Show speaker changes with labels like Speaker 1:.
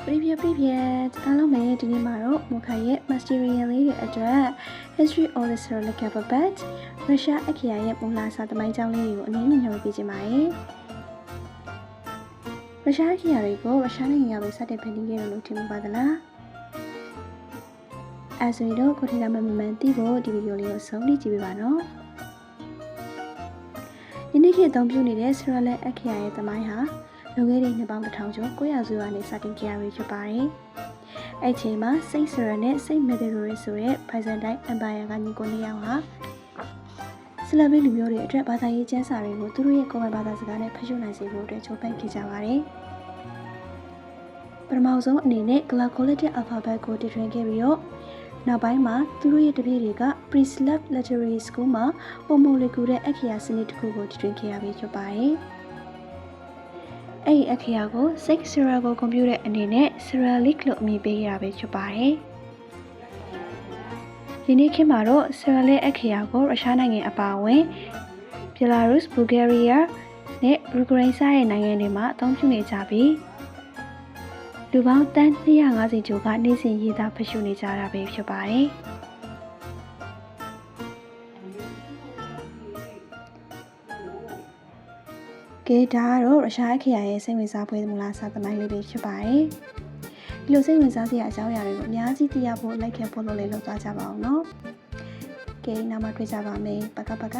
Speaker 1: Привет! အားလုံးပဲဒီနေ့မှာတော့မူခါရဲ့ Mysterian လေးတွေအတွက် History of the Cyrillic Alphabet ရုရှားအခရာရဲ့ပုံလာစာသမိုင်းကြောင်းလေးတွေကိုအနည်းငယ်ညွှန်ပြချင်ပါတယ်။ရုရှားအခရာတွေကိုရုရှားနိုင်ငံကပဲစတင်ဖန်တီးခဲ့တယ်လို့ထင်ပါသလား။အဲဆိုရင်တော့ကိုထင်တာမှန်သိဖို့ဒီဗီဒီယိုလေးကိုဆုံးဖြတ်ကြည့်ပေးပါနော်။ဒီနေ့ခေတ်အသုံးပြုနေတဲ့ Cyrillic အခရာရဲ့သမိုင်းဟာလွန်ခဲ့တဲ့နှစ်ပေါင်း1000ကျော်900စုကနေစတင်ခဲ့ရပြီဖြစ်ပါတယ်။အဲ့ချိန်မှာစိတ်ဆရာနဲ့စိတ်မက်ဒရိုရီဆိုတဲ့ Byzantine Empire ကညီကိုနှစ်ယောက်ဟာဆလာဗီလူမျိုးတွေအတွက်ဘာသာရေးကျမ်းစာတွေကိုသူတို့ရဲ့ကိုယ်ပိုင်ဘာသာစကားနဲ့ဖတ်ရှုနိုင်စေဖို့အတွက်ကြိုးပမ်းခဲ့ကြပါတယ်။ပထမဆုံးအနေနဲ့ Glagolitic Alphabet ကိုတည်ထွင်ခဲ့ပြီးတော့နောက်ပိုင်းမှာသူတို့ရဲ့တပည့်တွေက Pre-Slav Literary School မှာပုံမလေးကူတဲ့အခရာစနစ်တစ်ခုကိုတည်ထွင်ခဲ့ရပြီဖြစ်ပါတယ်။အဲ့ဒီအခရာကို Six Cyrillic ကိုကွန်ပျူတာအနေနဲ့ Cyrillic လို့အမည်ပေးရတာပဲဖြစ်ပါတယ်။ဒီနေ့ခေတ်မှာတော့ Cyrillic အခရာကိုရုရှားနိုင်ငံအပါအဝင် Belarus, Bulgaria နဲ့ Ukraine စတဲ့နိုင်ငံတွေမှာအသုံးပြုနေကြပြီးလူပေါင်းတန်း250ကျော်ကနေ့စဉ်ရေးသားဖတ်ရှုနေကြတာပဲဖြစ်ပါတယ်။ကဲဒါကတော့ရုရှားအခရာရဲ့စိတ်ဝင်စားဖွယ်မူလာစာသမိုင်းလေးပဲဖြစ်ပါတယ်။ဒီလိုစိတ်ဝင်စားစရာအကြောင်းအရာတွေကိုအများကြီးသိရဖို့ like နဲ့ follow လေးလုပ်သွားကြပါအောင်နော်။ကဲနောက်မှတွေ့ကြပါမယ်။ပကပက